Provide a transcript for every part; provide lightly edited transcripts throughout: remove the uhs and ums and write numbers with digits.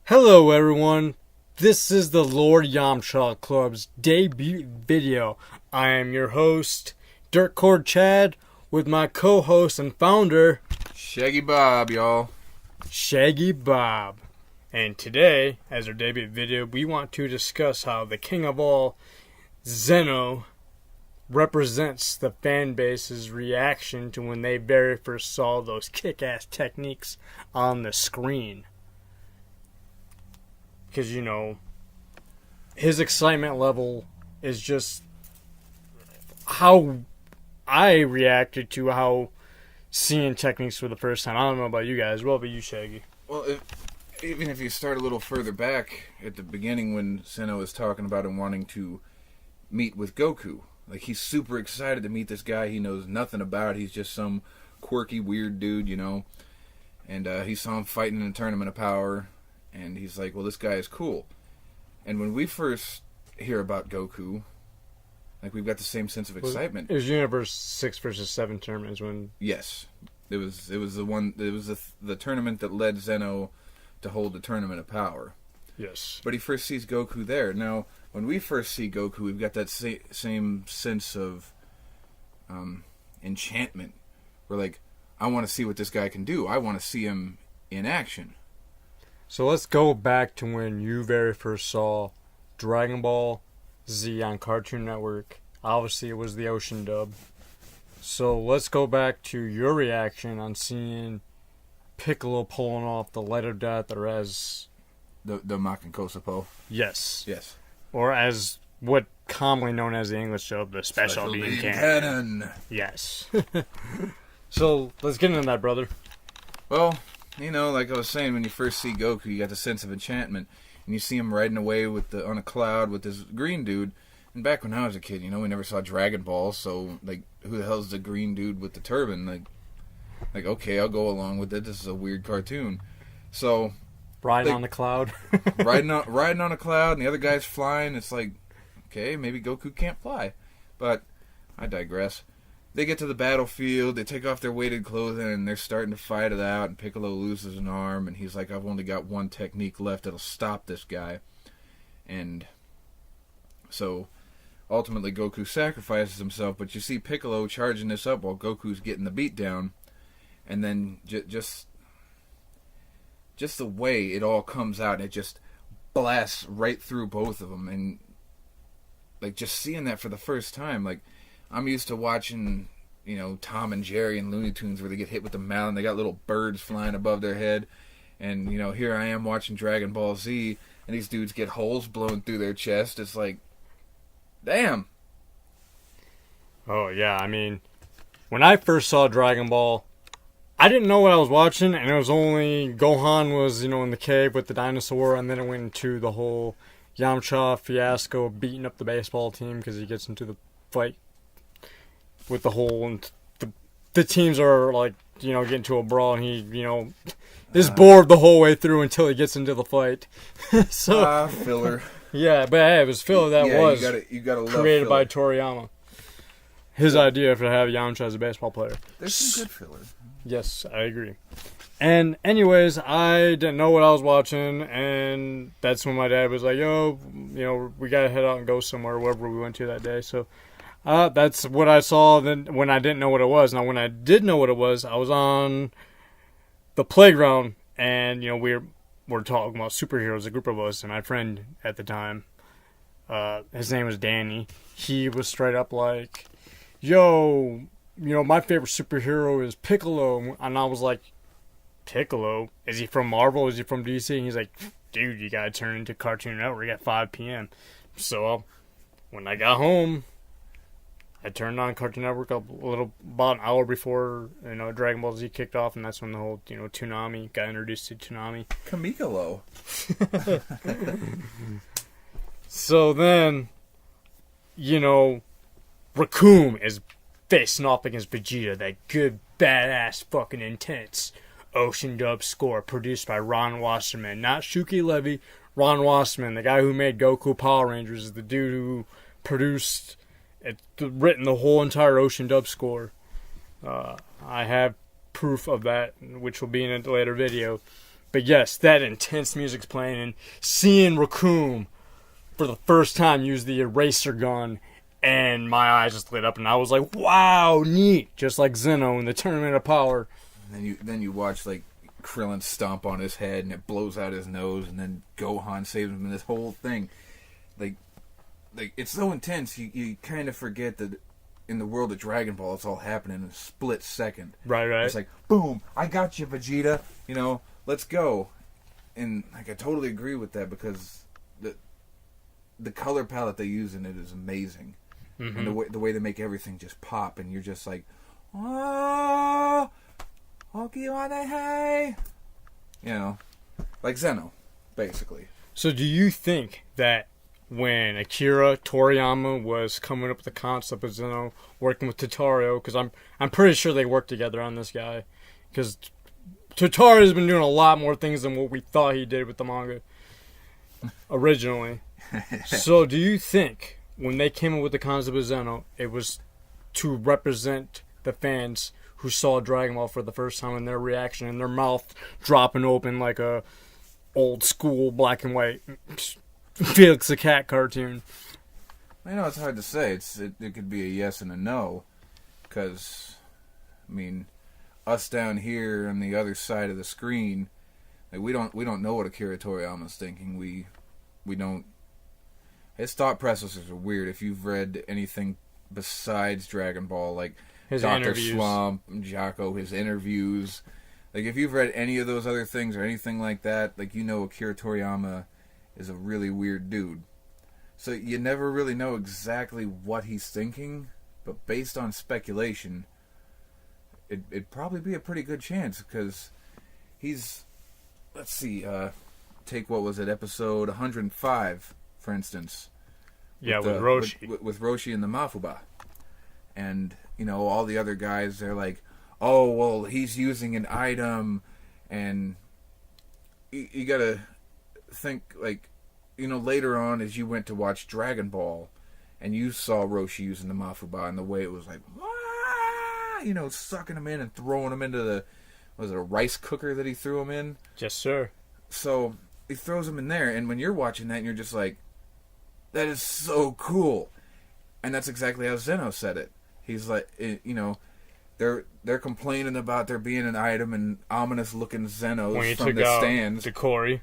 Hello everyone, this is the Lord Yamcha Club's debut video. I am your host, Dirtcorechad, with my co-host and founder, ShaggyBob, y'all. ShaggyBob. And today, as our debut video, we want to discuss how the king of all, Zeno, represents the fan base's reaction to when they very first saw those kick-ass techniques on the screen. Because, you know, his excitement level is just how I reacted to how seeing techniques for the first time. I don't know about you guys. What about you, Shaggy? Well, even if you start a little further back at the beginning when Zeno is talking about him wanting to meet with Goku. Like, he's super excited to meet this guy he knows nothing about. He's just some quirky, weird dude, you know. And he saw him fighting in a tournament of power. And he's like, well, this guy is cool. And when we first hear about Goku, like, we've got the same sense of excitement. It was Universe 6 versus 7 tournaments when... Yes. It was the tournament that led Zeno to hold the tournament of power. Yes. But he first sees Goku there. Now, when we first see Goku, we've got that same sense of enchantment. We're like, I want to see what this guy can do. I want to see him in action. So let's go back to when you very first saw Dragon Ball Z on Cartoon Network. Obviously, it was the Ocean dub. So let's go back to your reaction on seeing Piccolo pulling off the Light of Death, or as... The Makan Kosapo. Yes. Yes. Or as what commonly known as the English dub, the Special Beam Cannon. Yes. So let's get into that, brother. Well, you know, like I was saying, when you first see Goku, you got the sense of enchantment. And you see him riding away on a cloud with this green dude. And back when I was a kid, you know, we never saw Dragon Ball, so, like, who the hell's the green dude with the turban? Like, okay, I'll go along with it. This is a weird cartoon. So... Riding on the cloud. riding on a cloud, and the other guy's flying. It's like, okay, maybe Goku can't fly. But I digress. They get to the battlefield, they take off their weighted clothing, and they're starting to fight it out, and Piccolo loses an arm, and he's like, I've only got one technique left that'll stop this guy. And so, ultimately, Goku sacrifices himself, but you see Piccolo charging this up while Goku's getting the beat down, and then just the way it all comes out, it just blasts right through both of them. And, like, just seeing that for the first time, like, I'm used to watching, you know, Tom and Jerry and Looney Tunes where they get hit with the mallet and they got little birds flying above their head. And, you know, here I am watching Dragon Ball Z and these dudes get holes blown through their chest. It's like, damn. Oh, yeah, I mean, when I first saw Dragon Ball, I didn't know what I was watching, and it was only Gohan was, you know, in the cave with the dinosaur, and then it went into the whole Yamcha fiasco beating up the baseball team because he gets into the fight with the whole, and the teams are, like, you know, getting to a brawl, and he, you know, is bored the whole way through until he gets into the fight. So Filler. Yeah, but hey, it was filler that was you gotta love created filler. by Toriyama. His idea to have Yamcha as a baseball player. There's some good filler. Yes, I agree. And anyways, I didn't know what I was watching, and that's when my dad was like, yo, you know, we gotta head out and go somewhere, wherever we went to that day. So that's what I saw then when I didn't know what it was. Now, when I did know what it was, I was on the playground, and, you know, we're talking about superheroes, a group of us, and my friend at the time, his name was Danny, he was straight up like, yo, you know, my favorite superhero is Piccolo. And I was like, Piccolo? Is he from Marvel? Is he from DC? And he's like, dude, you gotta turn into Cartoon Network at 5 p.m. So, when I got home, I turned on Cartoon Network about an hour before, you know, Dragon Ball Z kicked off, and that's when the whole, you know, Toonami got introduced to Toonami. Piccolo. So then, you know, Recoome is facing off against Vegeta, that good, badass, fucking intense Ocean dub score produced by Ron Wasserman. Not Shuki Levy, Ron Wasserman, the guy who made Goku Power Rangers, is the dude who produced, written the whole entire Ocean dub score. I have proof of that, which will be in a later video. But yes, that intense music's playing, and seeing Recoome for the first time use the eraser gun, and my eyes just lit up, and I was like, wow, neat. Just like Zeno in the Tournament of Power. And then you watch, like, Krillin stomp on his head, and it blows out his nose, and then Gohan saves him, and this whole thing. Like it's so intense, you kind of forget that in the world of Dragon Ball, it's all happening in a split second. Right. It's like, boom, I got you, Vegeta. Let's go. And like, I totally agree with that, because the color palette they use in it is amazing. Mm-hmm. And the way they make everything just pop, and you're just like, oh, Okiwane, like Zeno, basically. So do you think that when Akira Toriyama was coming up with the concept of Zeno working with Tatario, because I'm pretty sure they worked together on this guy, because Tatario has been doing a lot more things than what we thought he did with the manga originally. So do you think when they came up with the concept of Zeno, it was to represent the fans who saw Dragon Ball for the first time, and their reaction and their mouth dropping open like a old school black and white Felix the Cat cartoon? It's hard to say. It could be a yes and a no, because us down here on the other side of the screen, like, we don't know what Akira Toriyama's thinking. We don't. His thought processes are weird. If you've read anything besides Dragon Ball, like his Dr. interviews. Slump, Jocko, his interviews, like, if you've read any of those other things or anything like that, like, Akira Toriyama is a really weird dude. So you never really know exactly what he's thinking, but based on speculation, it'd probably be a pretty good chance, because he's, let's see, take what was it, episode 105, for instance. Yeah, with Roshi. With Roshi and the Mafuba. And, all the other guys, they're like, oh, well, he's using an item, and you gotta think, like, later on, as you went to watch Dragon Ball, and you saw Roshi using the Mafuba, and the way it was like, wah! Sucking him in and throwing him into was it a rice cooker that he threw him in? Yes, sir. So he throws him in there, and when you're watching that, and you're just like, that is so cool. And that's exactly how Zeno said it. He's like, they're complaining about there being an item and ominous-looking Zenos from the stands. To Corey.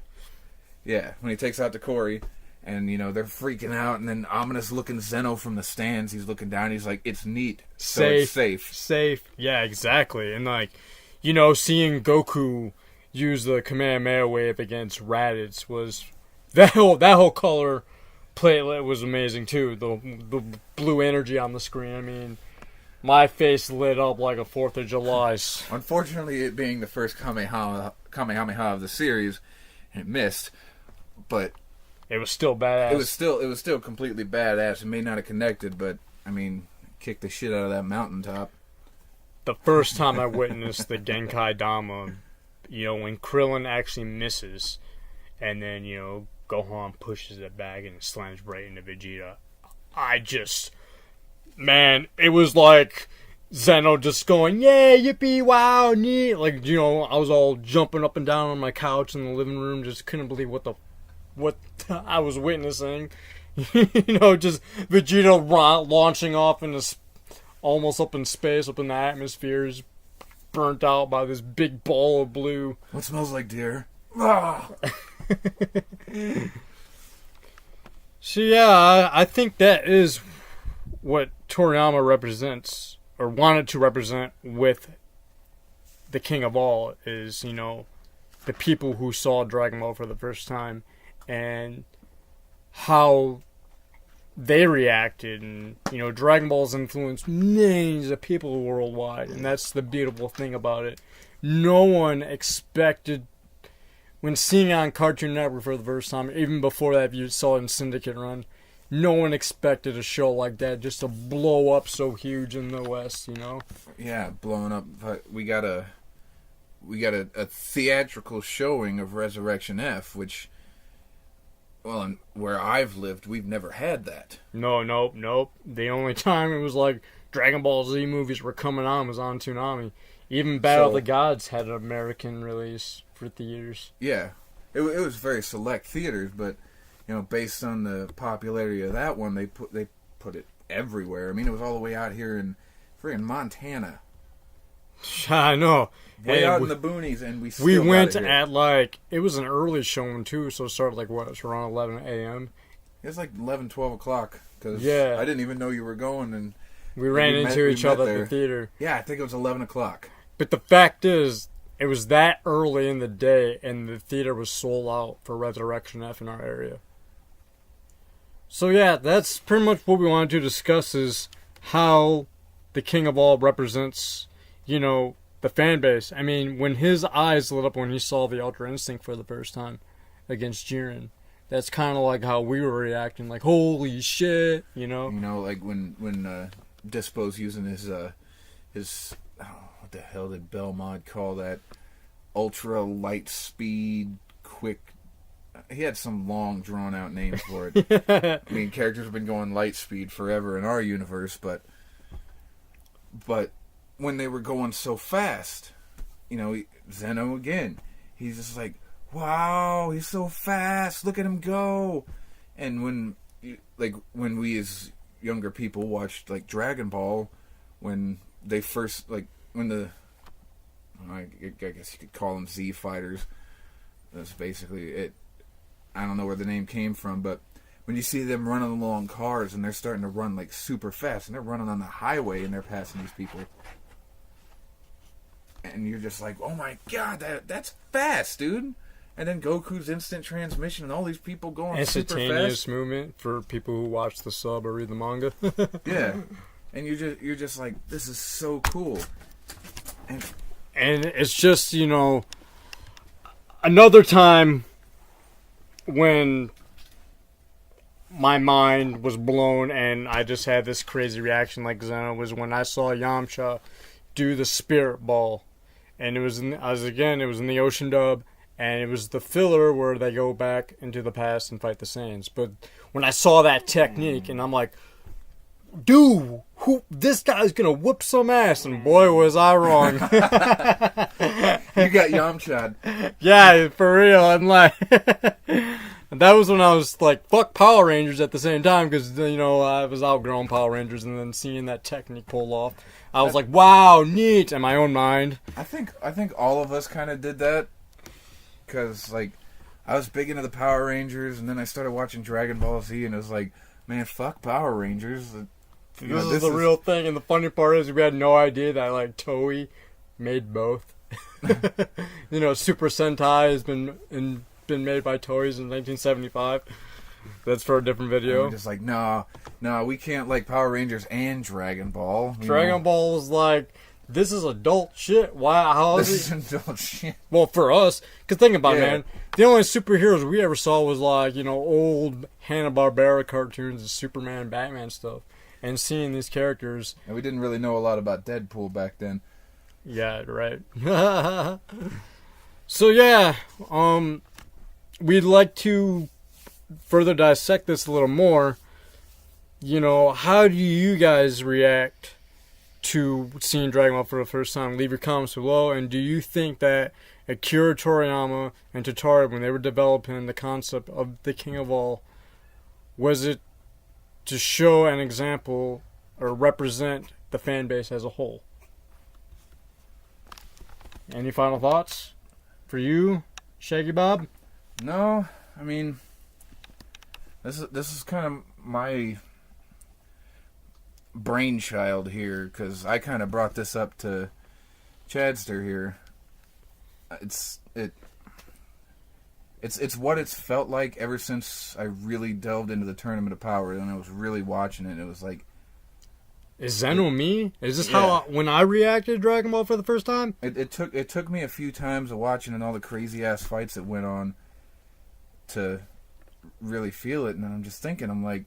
Yeah, when he takes out to Corey, and, they're freaking out, and then ominous-looking Zeno from the stands, he's looking down, he's like, it's neat, so it's safe. Safe, yeah, exactly. And, like, seeing Goku use the Kamehameha wave against Raditz was... That whole color platelet was amazing, too. The blue energy on the screen, my face lit up like a 4th of July. Unfortunately, it being the first Kamehameha of the series, it missed, but it was still badass. It was still completely badass. It may not have connected, but kicked the shit out of that mountaintop. The first time I witnessed the Genkai Dama, when Krillin actually misses, and then Gohan pushes it back and it slams right into Vegeta. It was like Zeno just going, yeah, yippee, wow, neat. Like, I was all jumping up and down on my couch in the living room, just couldn't believe what I was witnessing. Just Vegeta launching off almost up in space, up in the atmosphere, burnt out by this big ball of blue. What smells like deer? Ah! So yeah, I think that is what Toriyama represents, or wanted to represent, with the King of All, is, the people who saw Dragon Ball for the first time, and how they reacted, and, Dragon Ball's influenced millions of people worldwide, and that's the beautiful thing about it. No one expected, when seeing it on Cartoon Network for the first time, even before that, if you saw it in Syndicate Run, no one expected a show like that just to blow up so huge in the West, Yeah, blowing up. But we got a theatrical showing of Resurrection F, which, well, and where I've lived, we've never had that. Nope. The only time it was like Dragon Ball Z movies were coming on was on Toonami. Even Battle of the Gods had an American release for theaters. Yeah, it was very select theaters, but based on the popularity of that one, they put it everywhere. I mean, it was all the way out here in freaking Montana. I know. Way out in the boonies, and we went at it was an early showing too, so it started around 11 a.m. It was 11, 12 o'clock, because I didn't even know you were going, and we ran into each other at the theater. Yeah, I think it was 11 o'clock. But the fact is, it was that early in the day, and the theater was sold out for Resurrection F in our area. So yeah, that's pretty much what we wanted to discuss, is how the King of All represents, the fan base. I mean, when his eyes lit up when he saw the Ultra Instinct for the first time against Jiren, that's kind of like how we were reacting, like, holy shit, like when Dispo's using his what the hell did Belmont call that? Ultra light speed quick. He had some long drawn out name for it. I mean, characters have been going light speed forever in our universe, but when they were going so fast, Zeno again, he's just like, wow, he's so fast, look at him go. And when we as younger people watched Dragon Ball, when they first I guess you could call them Z fighters. That's basically it. I don't know where the name came from, but when you see them running along cars and they're starting to run super fast, and they're running on the highway and they're passing these people, and you're just like, oh my god, that's fast, dude. And then Goku's instant transmission and all these people going super fast. Instantaneous movement for people who watch the sub or read the manga. Yeah, and you're just like, this is so cool. And it's just, another time when my mind was blown and I just had this crazy reaction like Zeno, was when I saw Yamcha do the Spirit Ball. And it was in the Ocean dub, and it was the filler where they go back into the past and fight the Saiyans. But when I saw that technique, and I'm like, dude, this guy's gonna whoop some ass, and boy was I wrong. You got Yamcha. Yeah, for real. And that was when I was like, fuck Power Rangers at the same time, because I was outgrowing Power Rangers, and then seeing that technique pulled off, I was like, wow, neat, in my own mind. I think all of us kind of did that, because I was big into the Power Rangers, and then I started watching Dragon Ball Z, and it was like, man, fuck Power Rangers. This is the real thing, and the funny part is we had no idea that Toei made both. Super Sentai has been made by Toei in 1975. That's for a different video. Just like, no, we can't like Power Rangers and Dragon Ball. Dragon Ball was like, this is adult shit. Why? How is this is adult shit? Well, for us, because think about it, man. The only superheroes we ever saw was old Hanna-Barbera cartoons and Superman, Batman stuff. And seeing these characters. And we didn't really know a lot about Deadpool back then. Yeah, right. So yeah, we'd like to further dissect this a little more. How do you guys react to seeing Dragon Ball for the first time? Leave your comments below. And do you think that Akira Toriyama and Totaro, when they were developing the concept of the King of All, was it to show an example or represent the fan base as a whole? Any final thoughts for you, ShaggyBob? No, I mean, this is kind of my brainchild here, because I kind of brought this up to Chadster here. It's what it's felt like ever since I really delved into the Tournament of Power, and I was really watching it. It was like, is Zeno me? Is this how when I reacted to Dragon Ball for the first time? It took me a few times of watching and all the crazy ass fights that went on to really feel it, and I'm just thinking, I'm like,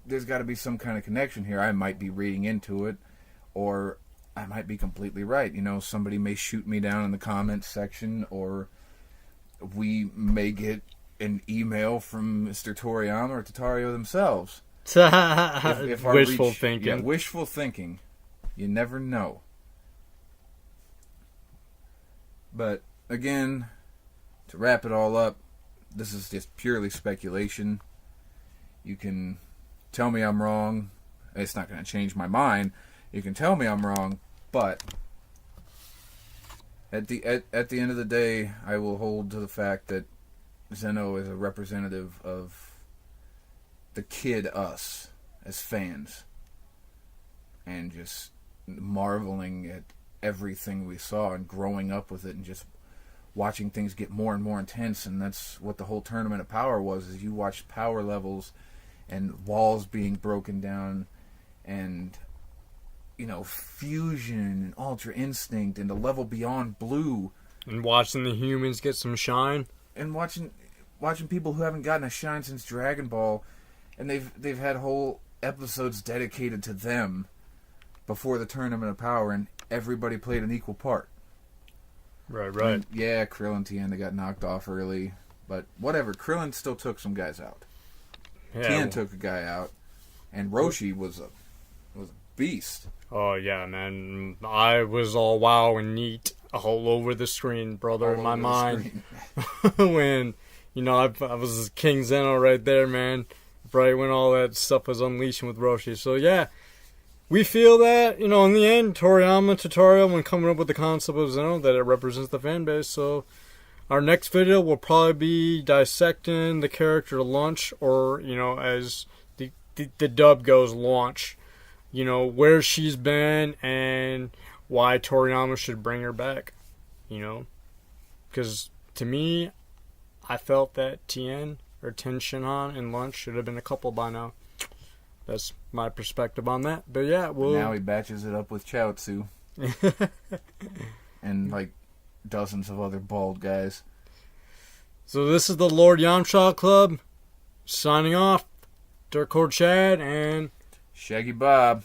there's got to be some kind of connection here. I might be reading into it, or I might be completely right. Somebody may shoot me down in the comments section, or we may get an email from Mr. Toriyama or Tatario themselves. if wishful thinking. Yeah, wishful thinking. You never know. But again, to wrap it all up, this is just purely speculation. You can tell me I'm wrong. It's not going to change my mind. You can tell me I'm wrong, but at the end of the day, I will hold to the fact that Zeno is a representative of the kid us as fans, and just marveling at everything we saw and growing up with it and just watching things get more and more intense. And that's what the whole Tournament of Power was, is you watched power levels and walls being broken down, and fusion and Ultra Instinct and the level beyond Blue, and watching the humans get some shine, and watching people who haven't gotten a shine since Dragon Ball, and they've had whole episodes dedicated to them before the Tournament of Power, and everybody played an equal part. Right. And yeah, Krillin Tien, they got knocked off early, but whatever. Krillin still took some guys out. Yeah. Tien took a guy out, and Roshi was a beast. Oh yeah, man! I was all wow and neat all over the screen, brother, in my mind. When I was King Zeno right there, man. Right when all that stuff was unleashing with Roshi. So yeah, we feel that in the end, Toriyama tutorial when coming up with the concept of Zeno, that it represents the fan base. So our next video will probably be dissecting the character Launch, or as the dub goes, Launch. Where she's been and why Toriyama should bring her back. Because to me, I felt that Tien Shinhan and Lunch should have been a couple by now. That's my perspective on that. But yeah, now he batches it up with Chaozu. And like dozens of other bald guys. So this is the Lord Yamcha Club signing off. Dirtcorechad and ShaggyBob.